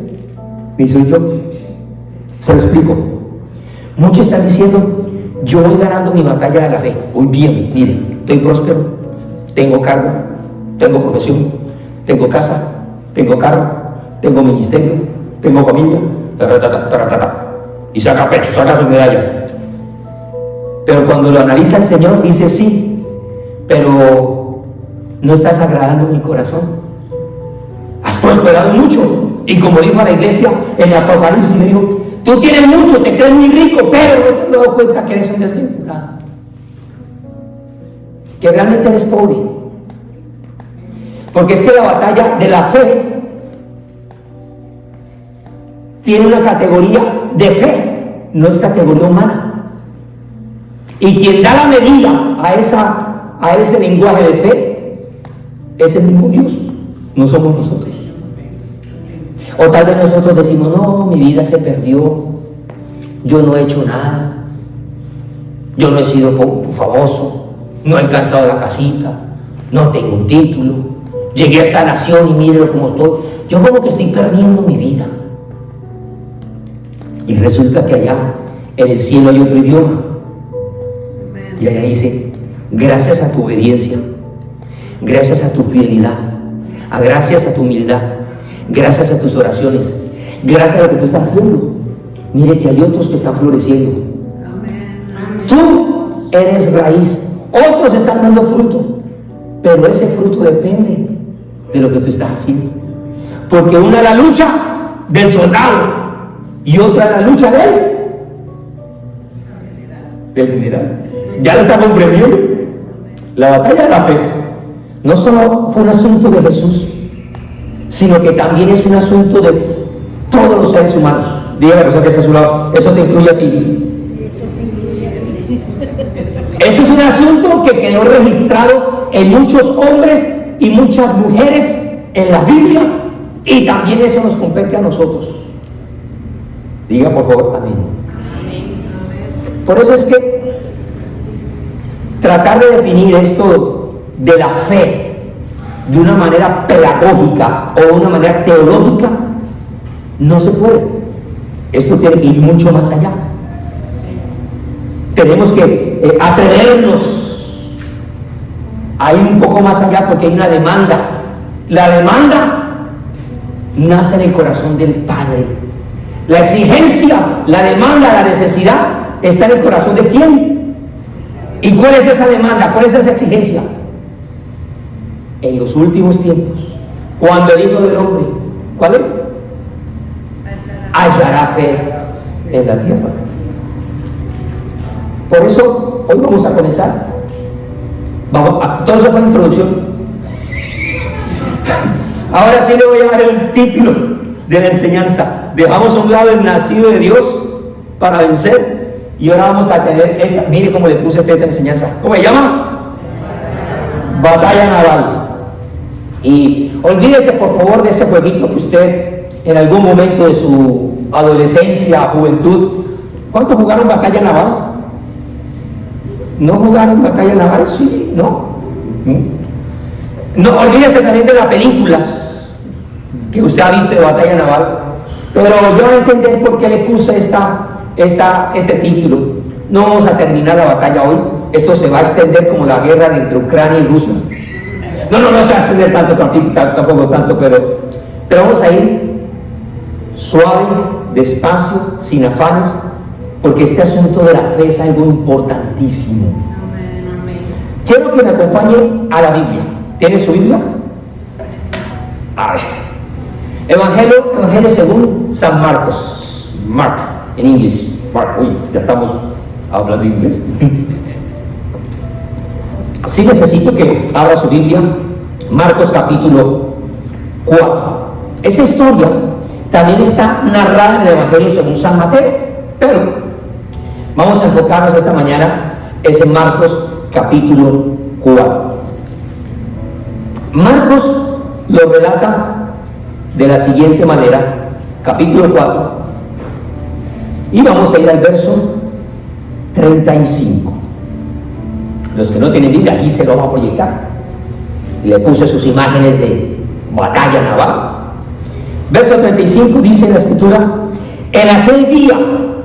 ni soy yo. Se lo explico. Muchos están diciendo, yo voy ganando mi batalla de la fe, voy bien, mire, estoy próspero, tengo cargo, tengo profesión, tengo casa, tengo carro, tengo ministerio, tengo familia, y saca pecho, saca sus medallas. Pero cuando lo analiza el Señor, dice, sí, pero no estás agradando mi corazón. Has prosperado mucho, y como dijo a la iglesia en el Apocalipsis, le dijo, tú tienes mucho, te crees muy rico, pero no te has dado cuenta que eres un desventurado, que realmente eres pobre. Porque es que la batalla de la fe tiene una categoría de fe, no es categoría humana. Y quien da la medida a ese lenguaje de fe es el mismo Dios. no somos nosotros. O tal vez nosotros decimos, no, mi vida se perdió, yo no he hecho nada, yo no he sido famoso, no he alcanzado la casita, no tengo un título, llegué a esta nación y mírelo como estoy, yo como que estoy perdiendo mi vida. Y resulta que allá en el cielo hay otro idioma, y allá dice, gracias a tu obediencia, gracias a tu fidelidad, gracias a tu humildad, gracias a tus oraciones, gracias a lo que tú estás haciendo, mire que hay otros que están floreciendo. Tú eres raíz, otros están dando fruto, pero ese fruto depende de lo que tú estás haciendo, porque una es la lucha del soldado y otra es la lucha del general. Ya lo está comprendiendo. La batalla de la fe no solo fue un asunto de Jesús, sino que también es un asunto de todos los seres humanos. Diga la persona que está a su lado, eso te incluye a ti. Eso es un asunto que quedó registrado en muchos hombres y muchas mujeres en la Biblia, y también eso nos compete a nosotros. Diga por favor, amén. Por eso es que tratar de definir esto de la fe de una manera pedagógica o una manera teológica no se puede. Esto tiene que ir mucho más allá. Tenemos que atrevernos a ir un poco más allá, porque hay una demanda. La demanda nace en el corazón del Padre. La exigencia, la demanda, la necesidad está en el corazón de ¿quién? ¿Y cuál es esa demanda? ¿Cuál es esa exigencia? En los últimos tiempos, cuando el Hijo del Hombre, ¿cuál es? Hallará fe en la tierra. Por eso, hoy vamos a comenzar. Todo eso fue la introducción. Ahora sí le voy a dar el título de la enseñanza. Dejamos a un lado el nacido de Dios para vencer, y ahora vamos a tener esa, mire cómo le puse esta enseñanza. ¿Cómo se llama? Batalla naval. Y olvídese por favor de ese jueguito que usted en algún momento de su adolescencia, juventud. ¿Cuántos jugaron batalla naval? ¿No jugaron batalla naval? Sí, ¿no? No, olvídese también de las películas que usted ha visto de batalla naval. Pero yo voy a entender por qué le puse este título. No vamos a terminar la batalla hoy. Esto se va a extender como la guerra entre Ucrania y Rusia. No se va a extender tampoco tanto, pero vamos a ir suave, despacio, sin afanes, porque este asunto de la fe es algo importantísimo. Quiero que me acompañe a la Biblia. ¿Tiene su Biblia? A ver. Evangelio según San Marcos. Mark, en inglés. Mark, uy, ya estamos hablando inglés. Sí necesito que abra su Biblia. Marcos capítulo 4. Esta historia también está narrada en el Evangelio según San Mateo, pero vamos a enfocarnos esta mañana en Marcos capítulo 4. Marcos lo relata de la siguiente manera, capítulo 4, y vamos a ir al verso 35. Los que no tienen Biblia, aquí se lo vamos a proyectar. Le puse sus imágenes de batalla naval. Verso 35 dice la escritura: en aquel día,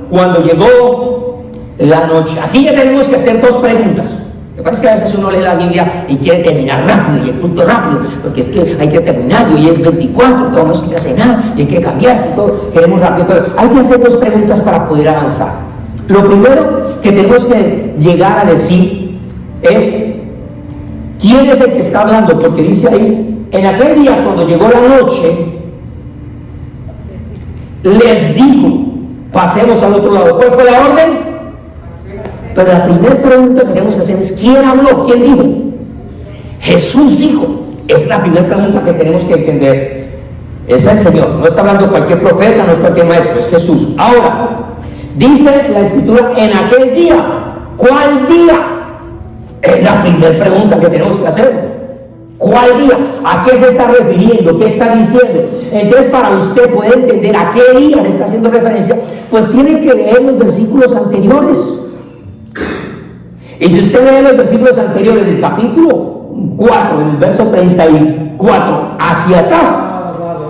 cuando llegó la noche. Aquí ya tenemos que hacer dos preguntas. Lo que pasa es que a veces uno lee la Biblia y quiere terminar rápido, y el punto rápido, porque es que hay que terminar, y hoy es 24, tenemos que hacer nada, y hay que cambiarse, y todo, queremos rápido, pero hay que hacer dos preguntas para poder avanzar. Lo primero que tenemos que llegar a decir es: ¿quién es el que está hablando? Porque dice ahí, en aquel día cuando llegó la noche, les digo, pasemos al otro lado. ¿Cuál fue la orden? Pero la primera pregunta que tenemos que hacer es: ¿quién habló? ¿Quién dijo? Jesús dijo. Es la primera pregunta que tenemos que entender. Es el Señor, no está hablando cualquier profeta, no es cualquier maestro, es Jesús. Ahora, dice la escritura, en aquel día. ¿Cuál día? Es la primera pregunta que tenemos que hacer. ¿Cuál día? ¿A qué se está refiriendo? ¿Qué está diciendo? Entonces, para usted poder entender a qué día le está haciendo referencia, pues tiene que leer los versículos anteriores. Y si usted lee los versículos anteriores del capítulo 4, del verso 34 hacia atrás,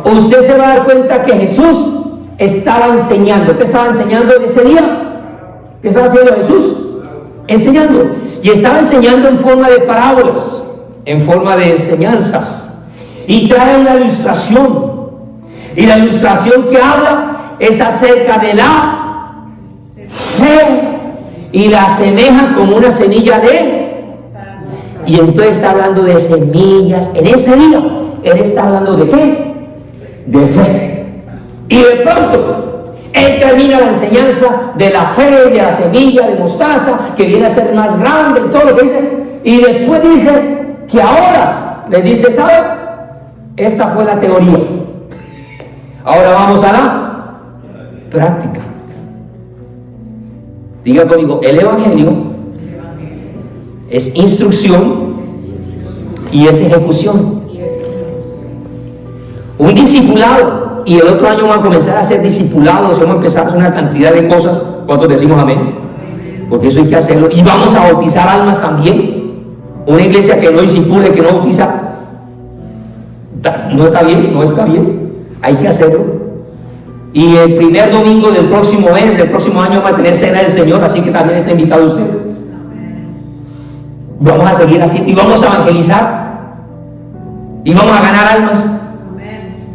usted se va a dar cuenta que Jesús estaba enseñando. ¿Qué estaba enseñando en ese día? ¿Qué estaba haciendo Jesús? Enseñando. Y estaba enseñando en forma de parábolas, en forma de enseñanzas. Y trae una ilustración. Y la ilustración que habla es acerca de la fe. Y la asemeja como una semilla de... Y entonces está hablando de semillas. En ese día, él está hablando de ¿qué? De fe. Y de pronto, él termina la enseñanza de la fe, de la semilla de mostaza, que viene a ser más grande, todo lo que dice. Y después dice que ahora, les dice, ¿sabe? Esta fue la teoría. Ahora vamos a la práctica. Diga conmigo, el Evangelio es instrucción y es ejecución. Un discipulado, y el otro año vamos a comenzar a ser discipulados, vamos a empezar a hacer una cantidad de cosas. ¿Cuántos decimos amén? Porque eso hay que hacerlo. Y vamos a bautizar almas también. Una iglesia que no discipula, que no bautiza, no está bien, no está bien. Hay que hacerlo. Y el primer domingo del próximo mes, del próximo año, vamos a tener cena del Señor, así que también está invitado usted. Vamos a seguir así y vamos a evangelizar y vamos a ganar almas.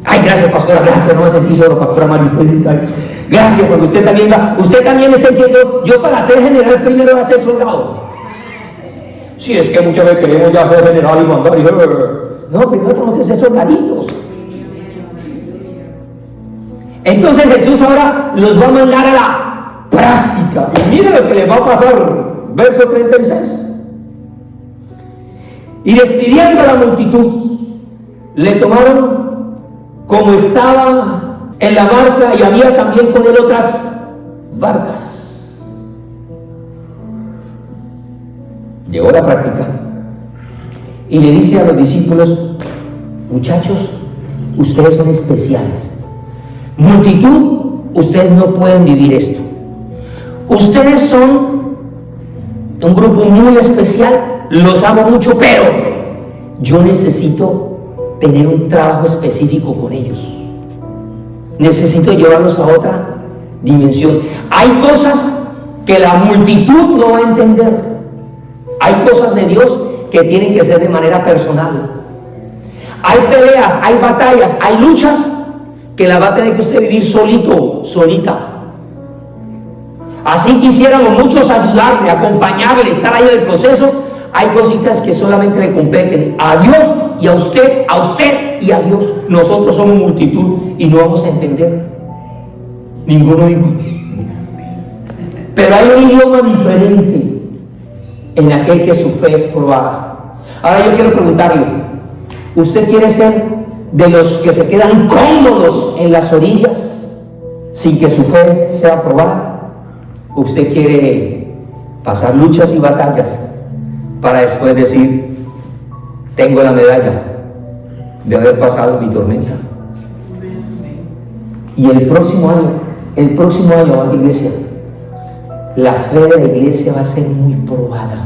Ay, gracias, pastora, gracias, no me sentí solo, pastora María, gracias, porque usted también me está diciendo, yo para ser general primero voy a ser soldado. Sí, es que muchas veces queremos ya ser general y mandar, no, primero tenemos que ser soldaditos. Entonces Jesús ahora los va a mandar a la práctica. Y mire lo que les va a pasar, verso 36. Y despidiendo a la multitud, le tomaron como estaba en la barca, y había también con él otras barcas. Llegó la práctica y le dice a los discípulos: muchachos, ustedes son especiales. Multitud, ustedes no pueden vivir esto. Ustedes son un grupo muy especial, los amo mucho, pero yo necesito tener un trabajo específico con ellos. Necesito llevarlos a otra dimensión. Hay cosas que la multitud no va a entender. Hay cosas de Dios que tienen que ser de manera personal. Hay peleas, hay batallas, hay luchas que la va a tener que usted vivir solito, solita. Así quisiéramos muchos ayudarle, acompañarle, estar ahí en el proceso. Hay cositas que solamente le competen a Dios y a usted y a Dios. Nosotros somos multitud y no vamos a entender. Ninguno dijo. Pero hay un idioma diferente en aquel que su fe es probada. Ahora yo quiero preguntarle, ¿usted quiere ser de los que se quedan cómodos en las orillas sin que su fe sea probada? ¿Usted quiere pasar luchas y batallas para después decir: tengo la medalla de haber pasado mi tormenta? Y el próximo año, a la iglesia, la fe de la iglesia va a ser muy probada.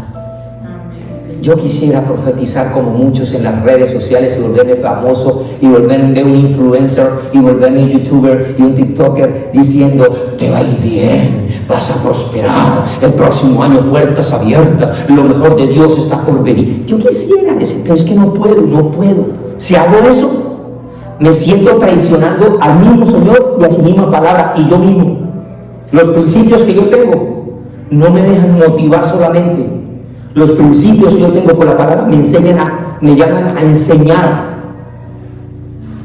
Yo quisiera profetizar como muchos en las redes sociales y volverme famoso y volverme un influencer y volverme un youtuber y un tiktoker diciendo: te va a ir bien, vas a prosperar, el próximo año puertas abiertas, lo mejor de Dios está por venir. Yo quisiera decir, pero es que no puedo. Si hago eso, me siento traicionando al mismo Señor y a su misma palabra y yo mismo. Los principios que yo tengo no me dejan motivar solamente. Los principios que yo tengo por la palabra me llaman a enseñar.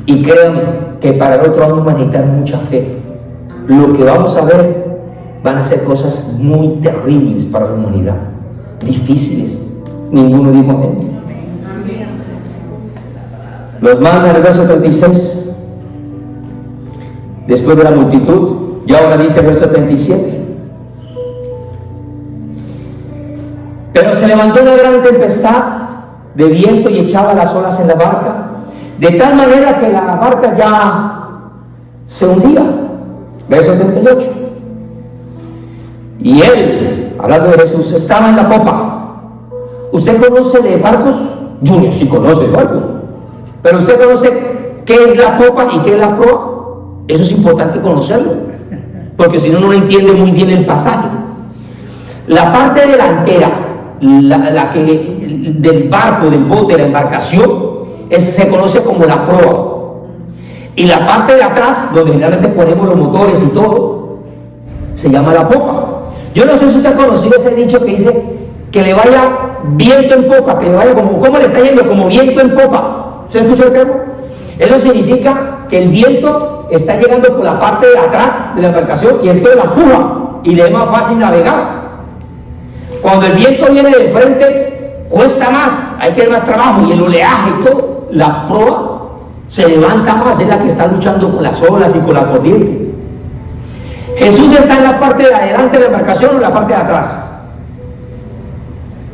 Y créanme que para el otro año van a necesitar mucha fe. Lo que vamos a ver van a ser cosas muy terribles para la humanidad, difíciles. Ninguno dijo amén. Los manda en el verso 36. Después de la multitud, y ahora dice el verso 37. Pero se levantó una gran tempestad de viento y echaba las olas en la barca, de tal manera que la barca ya se hundía. Verso 38. Y él, hablando de Jesús, estaba en la popa. ¿Usted conoce de barcos? Yo sí conozco de barcos. Pero usted conoce qué es la popa y qué es la proa. Eso es importante conocerlo, porque si no, no entiende muy bien el pasaje. La parte delantera, la que del barco, del bote, de la embarcación, se conoce como la proa. Y la parte de atrás, donde generalmente ponemos los motores y todo, se llama la popa. Yo no sé si usted ha conocido ese dicho que dice que le vaya viento en popa, que le vaya como, ¿cómo le está yendo? Como viento en popa. ¿Usted escucha el término? Eso significa que el viento está llegando por la parte de atrás de la embarcación y entonces la empuja y le es más fácil navegar. Cuando el viento viene de frente, cuesta más, hay que hacer más trabajo, y el oleaje y todo, la proa se levanta más, es la que está luchando con las olas y con la corriente. Jesús está en la parte de adelante de la embarcación o en la parte de atrás.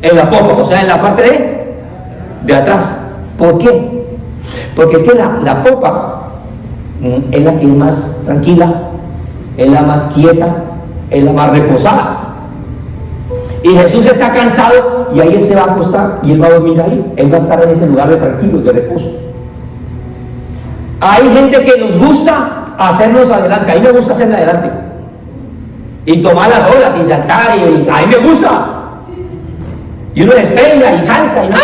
En la popa, o sea, en la parte de atrás. ¿Por qué? Porque es que la popa es la que es más tranquila, es la más quieta, es la más reposada. Y Jesús está cansado y ahí él se va a acostar y él va a dormir ahí. Él va a estar en ese lugar de tranquilo, de reposo. Hay gente que nos gusta hacernos adelante. A mí me gusta hacerme adelante y tomar las olas y saltar, y a mí me gusta. Y uno despega y salta y nada.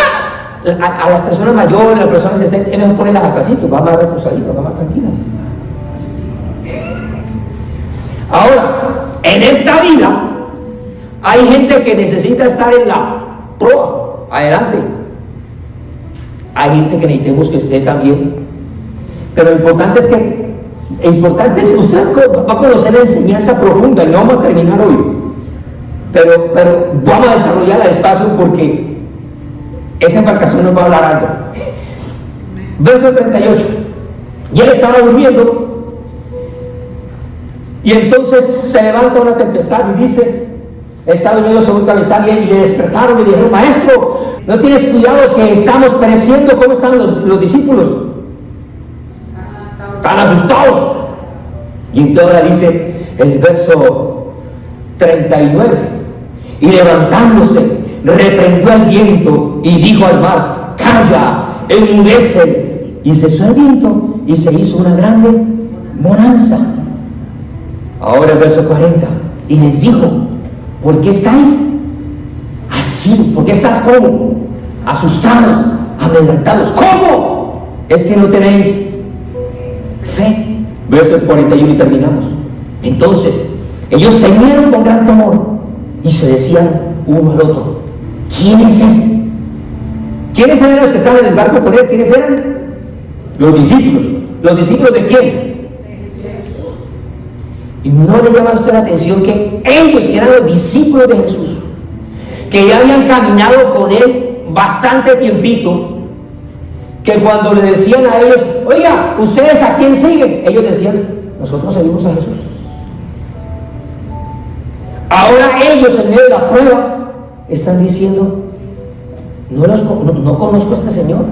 A las personas mayores, a las personas que estén, es mejor ponerlas atrásito, va más reposadito, va más tranquilo. Ahora, en esta vida hay gente que necesita estar en la proa, adelante. Hay gente que necesitemos que esté también. Pero lo importante es que usted va a conocer la enseñanza profunda y no vamos a terminar hoy. Pero vamos a desarrollarla despacio porque esa embarcación nos va a hablar algo. Verso 38. Y él estaba durmiendo y entonces se levanta una tempestad y dice, está durmiendo sobre un cabezal, y le despertaron y le dijeron, maestro, ¿no tienes cuidado que estamos pereciendo? ¿Cómo están los discípulos? Están asustados. Y entonces ahora dice el verso 39, y levantándose reprendió al viento y dijo al mar, calla, enmudece. Y cesó el viento y se hizo una grande bonanza. Ahora el verso 40, y les dijo, ¿por qué estáis así? ¿Por qué estás como? Asustados, amedrentados. ¿Cómo? Es que no tenéis fe. Verso 41 y terminamos. Entonces ellos temieron con gran temor y se decían uno al otro, ¿quién es este? ¿Quiénes eran los que estaban en el barco con él? ¿Quiénes eran? Los discípulos. ¿Los discípulos de quién? Y no le llama a usted la atención que ellos, que eran los discípulos de Jesús, que ya habían caminado con él bastante tiempito, que cuando le decían a ellos, oiga, ¿ustedes a quién siguen? Ellos decían, nosotros seguimos a Jesús. Ahora ellos, en medio de la prueba, están diciendo, no conozco a este señor.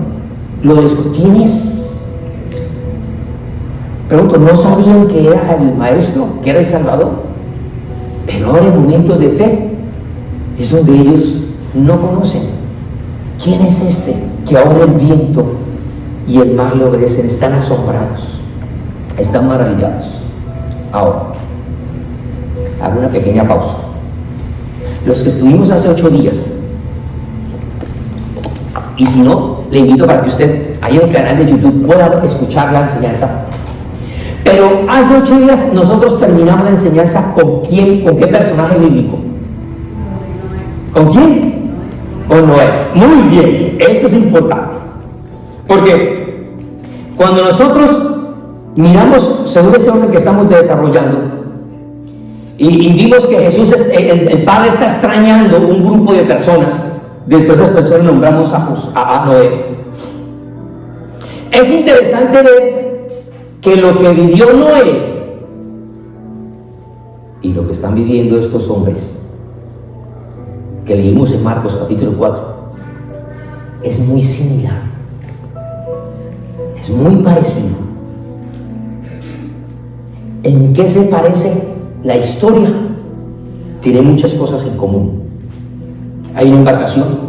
¿Quién es? Pregunto, ¿no sabían que era el maestro, que era el Salvador? Pero ahora en momentos de fe es donde ellos no conocen. ¿Quién es este que ahora el viento y el mar le obedecen? Están asombrados, están maravillados. Ahora, hago una pequeña pausa. Los que estuvimos hace 8 días, y si no, le invito para que usted ahí en el canal de YouTube pueda escuchar la enseñanza. Pero hace 8 días nosotros terminamos la enseñanza ¿con quién? ¿Con qué personaje bíblico? ¿Con quién? Con Noé. Muy bien, eso es importante. Porque cuando nosotros miramos según ese orden que estamos desarrollando y vimos que Jesús, el Padre está extrañando un grupo de personas, de todas esas personas nombramos a Noé. Es interesante ver que lo que vivió Noé y lo que están viviendo estos hombres que leímos en Marcos capítulo 4 es muy similar, es muy parecido. ¿En qué se parece la historia? Tiene muchas cosas en común. Hay una embarcación,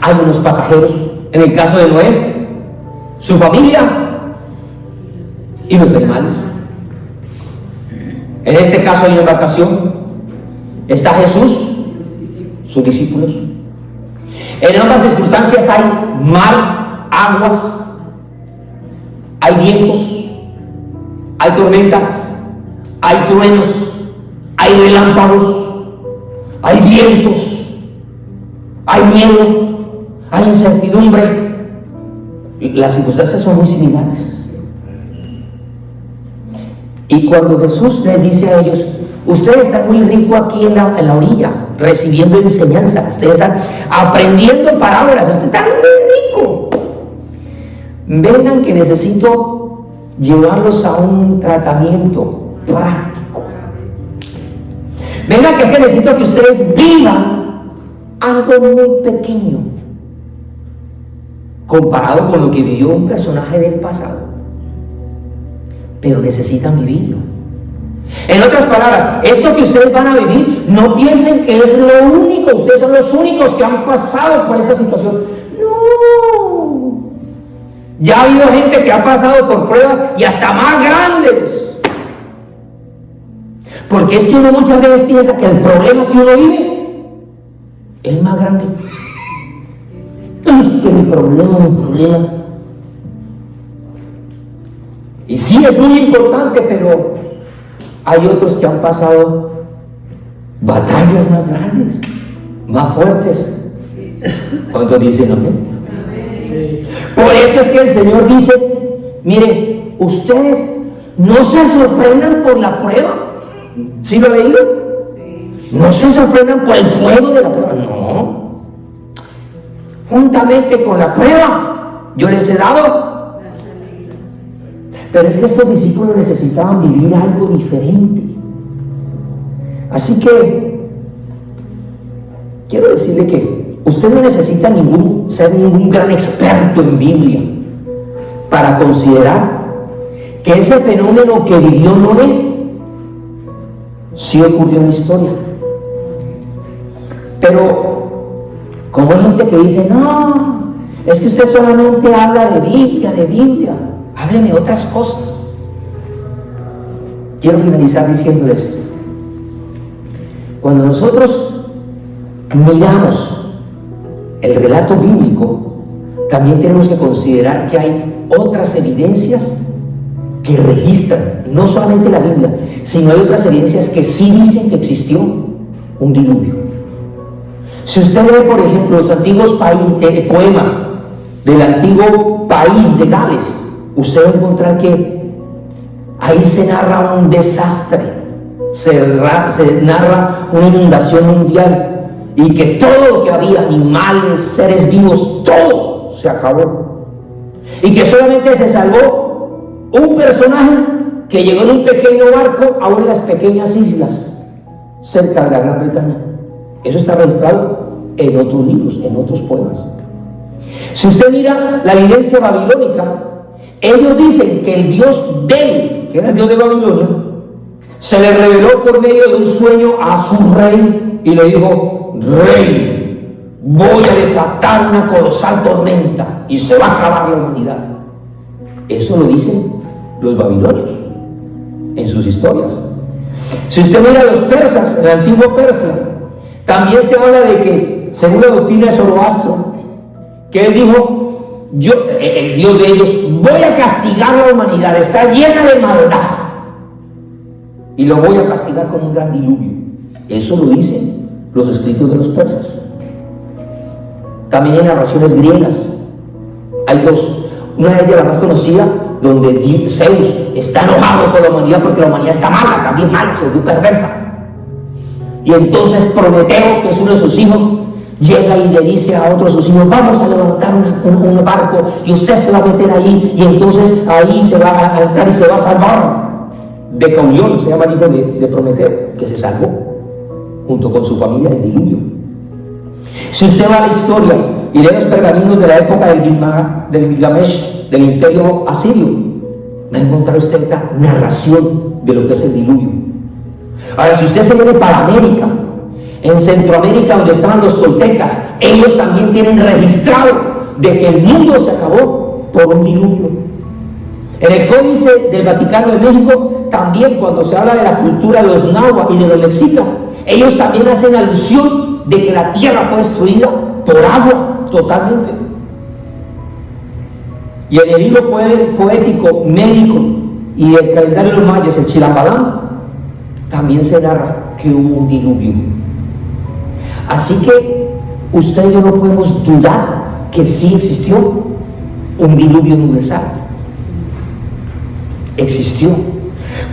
hay unos pasajeros, en el caso de Noé, su familia y los animales. En este caso hay una embarcación, está Jesús, sus discípulos. En ambas circunstancias hay mar, aguas, hay vientos, hay tormentas, hay truenos, hay relámpagos, hay vientos, hay miedo, hay incertidumbre. Las circunstancias son muy similares. Y cuando Jesús les dice a ellos: ustedes están muy ricos aquí en la orilla, recibiendo enseñanza, ustedes están aprendiendo palabras, ustedes están muy ricos, vengan que necesito llevarlos a un tratamiento práctico. Vengan que es que necesito que ustedes vivan algo muy pequeño comparado con lo que vivió un personaje del pasado, pero necesitan vivirlo. En otras palabras, esto que ustedes van a vivir, no piensen que es lo único, ustedes son los únicos que han pasado por esa situación. No, ya ha habido gente que ha pasado por pruebas y hasta más grandes. Porque es que uno muchas veces piensa que el problema que uno vive es más grande. Es que mi problema. Y sí, es muy importante, pero hay otros que han pasado batallas más grandes, más fuertes. ¿Cuántos dicen amén? Por eso es que el Señor dice: mire, ustedes no se sorprendan por la prueba. ¿Sí lo ha leído? No se sorprendan por el fuego de la prueba, no. Juntamente con la prueba, yo les he dado. Pero es que estos discípulos necesitaban vivir algo diferente. Así que quiero decirle que usted no necesita ser ningún gran experto en Biblia para considerar que ese fenómeno que vivió Noé sí ocurrió en la historia. Pero como hay gente que dice: no, es que usted solamente habla de Biblia, hábleme de otras cosas. Quiero finalizar diciendo esto: cuando nosotros miramos el relato bíblico, también tenemos que considerar que hay otras evidencias que registran no solamente la Biblia, sino hay otras evidencias que sí dicen que existió un diluvio. Si usted ve, por ejemplo, los antiguos poemas del antiguo país de Gales, usted va a encontrar que ahí se narra un desastre, se narra una inundación mundial, y que todo lo que había, animales, seres vivos, todo se acabó, y que solamente se salvó un personaje que llegó en un pequeño barco a una de las pequeñas islas cerca de la Gran Bretaña. Eso está registrado en otros libros, en otros poemas. Si usted mira la evidencia babilónica, ellos dicen que el dios Bel, que era el dios de Babilonia, se le reveló por medio de un sueño a su rey y le dijo: rey, voy a desatar una colosal tormenta y se va a acabar la humanidad. Eso lo dicen los babilonios en sus historias. Si usted mira a los persas, en el antiguo Persia, también se habla de que, según la doctrina de Zoroastro, que él dijo: el Dios de ellos, voy a castigar a la humanidad, está llena de maldad, y lo voy a castigar con un gran diluvio. Eso lo dicen los escritos de los persas. También en narraciones griegas hay dos. Una de ellas, la más conocida, donde Zeus está enojado con la humanidad porque la humanidad está mala, también mala, se volvió perversa. Y entonces Prometeo, que es uno de sus hijos, llega y le dice a otro de sus hijos: vamos a levantar un barco y usted se va a meter ahí, y entonces ahí se va a entrar y se va a salvar. Decaulión se llama el hijo de Prometeo, que se salvó junto con su familia del diluvio. Si usted va a la historia y lee los pergaminos de la época del Gilgamesh, del imperio asirio, va a encontrar usted esta narración de lo que es el diluvio. Ahora, si usted se viene para América, en Centroamérica, donde estaban los toltecas, ellos también tienen registrado de que el mundo se acabó por un diluvio. En el Códice del Vaticano de México, también cuando se habla de la cultura de los náhuatl y de los mexicas, ellos también hacen alusión de que la tierra fue destruida por agua totalmente. Y en el libro poético médico y del calendario de los mayas, el Chilambadán, también se narra que hubo un diluvio. Así que usted y yo no podemos dudar que sí existió un diluvio universal. Existió.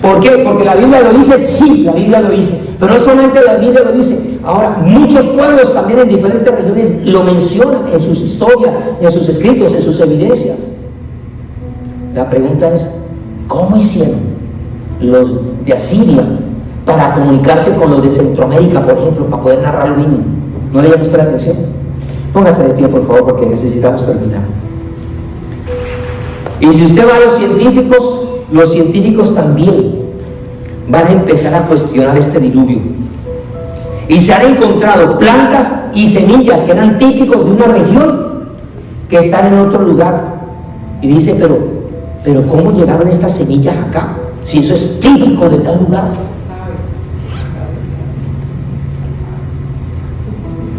¿Por qué? Porque la Biblia lo dice. Sí, la Biblia lo dice, pero no solamente la Biblia lo dice. Ahora, muchos pueblos también en diferentes regiones lo mencionan en sus historias, en sus escritos, en sus evidencias. La pregunta es, ¿cómo hicieron los de Asiria para comunicarse con los de Centroamérica, por ejemplo, para poder narrar lo mismo? ¿No le llama usted la atención? Póngase de pie, por favor, porque necesitamos terminar. Y si usted va a los científicos también van a empezar a cuestionar este diluvio. Y se han encontrado plantas y semillas que eran típicos de una región que están en otro lugar. Y dice, pero ¿cómo llegaron estas semillas acá? Si eso es típico de tal lugar.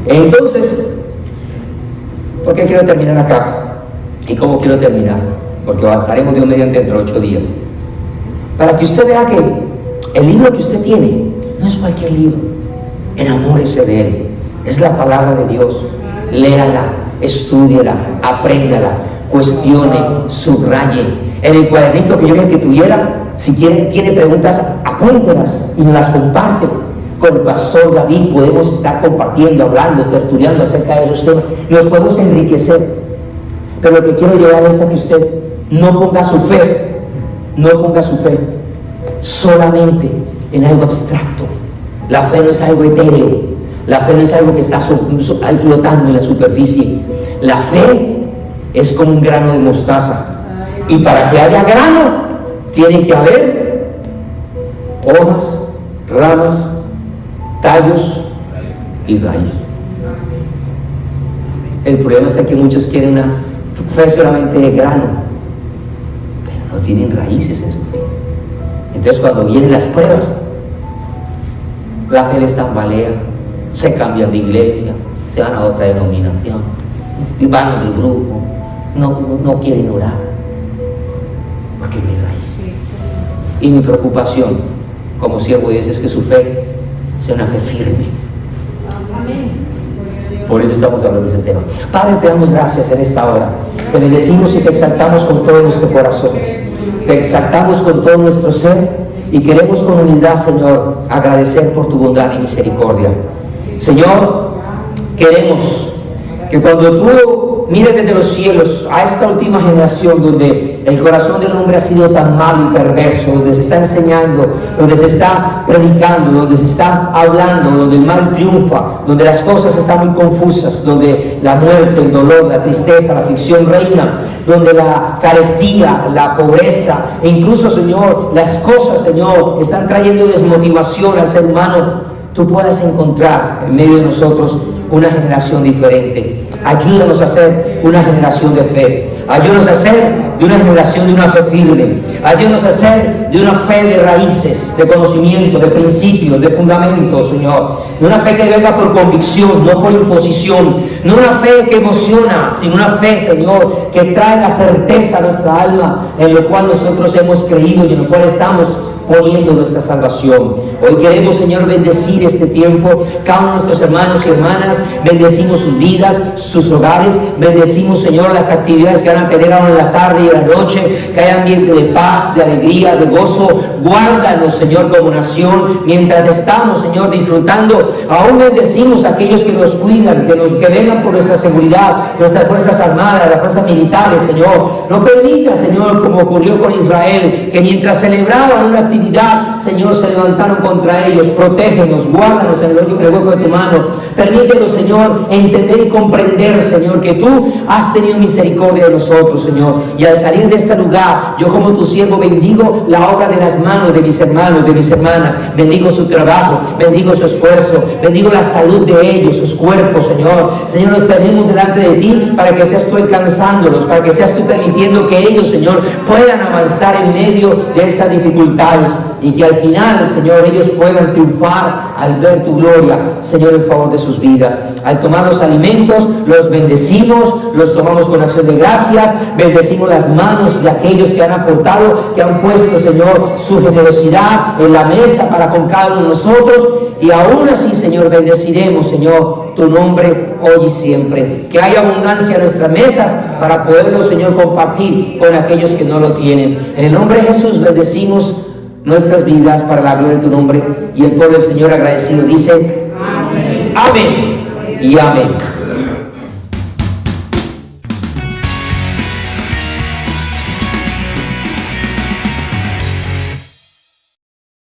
Entonces, ¿por qué quiero terminar acá? ¿Y cómo quiero terminar? Porque avanzaremos de un mediante dentro de 8 días. Para que usted vea que el libro que usted tiene no es cualquier libro. Enamórese de él. Es la palabra de Dios. Léala, estúdiela, apréndala, cuestione, subraye. En el cuadernito que yo quería que tuviera, si tiene preguntas, apúntelas y las comparte. Con el pastor David podemos estar compartiendo, hablando, tertuliando acerca de esos temas. Nos podemos enriquecer. Pero lo que quiero llevar es a que usted no ponga su fe solamente en algo abstracto. La fe no es algo etéreo. La fe no es algo que está ahí flotando en la superficie. La fe es como un grano de mostaza. Y para que haya grano, tiene que haber hojas, ramas, tallos y raíz. El problema está que muchos quieren una fe solamente de grano, pero no tienen raíces en su fe. Entonces, cuando vienen las pruebas, la fe les tambalea, se cambian de iglesia, se van a otra denominación, van del grupo, no quieren orar, porque no hay raíz. Y mi preocupación como siervo de Dios es que su fe sea una fe firme. Por eso estamos hablando de ese tema. Padre, te damos gracias en esta hora. Te bendecimos y te exaltamos con todo nuestro corazón. Te exaltamos con todo nuestro ser y queremos con humildad, Señor, agradecer por tu bondad y misericordia. Señor, queremos que cuando tú mires desde los cielos a esta última generación donde el corazón del hombre ha sido tan malo y perverso, donde se está enseñando, donde se está predicando, donde se está hablando, donde el mal triunfa, donde las cosas están muy confusas, donde la muerte, el dolor, la tristeza, la aflicción reina, donde la carestía, la pobreza e incluso, Señor, las cosas, Señor, están trayendo desmotivación al ser humano, tú puedas encontrar en medio de nosotros una generación diferente. Ayúdanos a ser una generación de fe. Ayúdanos a ser de una generación de una fe firme. Ayúdanos a ser de una fe de raíces, de conocimiento, de principios, de fundamentos, Señor. De una fe que venga por convicción, no por imposición. No una fe que emociona, sino una fe, Señor, que trae la certeza a nuestra alma en lo cual nosotros hemos creído y en lo cual estamos poniendo nuestra salvación. Hoy queremos, Señor, bendecir este tiempo, cada uno de nuestros hermanos y hermanas, bendecimos sus vidas, sus hogares, bendecimos, Señor, las actividades que van a tener ahora en la tarde y en la noche, que haya ambiente de paz, de alegría, de gozo. Guárdanos, Señor, como nación, mientras estamos, Señor, disfrutando. Aún bendecimos a aquellos que nos cuidan, que vengan por nuestra seguridad, nuestras fuerzas armadas, las fuerzas militares, Señor. No permita, Señor, como ocurrió con Israel, que mientras celebraban una actividad, Señor, se levantaron contra ellos. Protégenos, guárdanos en el hueco de tu mano. Permítenos, Señor, entender y comprender, Señor, que tú has tenido misericordia de nosotros, Señor. Y al salir de este lugar, yo como tu siervo bendigo la obra de las manos de mis hermanos, de mis hermanas. Bendigo su trabajo, bendigo su esfuerzo, bendigo la salud de ellos, sus cuerpos, Señor. Señor, nos tenemos delante de ti para que seas tú alcanzándolos, para que seas tú permitiendo que ellos, Señor, puedan avanzar en medio de estas dificultades y que al final, Señor, ellos puedan triunfar al ver tu gloria, Señor, en favor de sus vidas. Al tomar los alimentos, los bendecimos, los tomamos con acción de gracias, bendecimos las manos de aquellos que han aportado, que han puesto, Señor, su generosidad en la mesa para con cada uno de nosotros, y aún así, Señor, bendeciremos, Señor, tu nombre hoy y siempre. Que haya abundancia en nuestras mesas para poderlo, Señor, compartir con aquellos que no lo tienen. En el nombre de Jesús bendecimos nuestras vidas para la gloria de tu nombre, y el pueblo del Señor agradecido dice amén, amén y amén.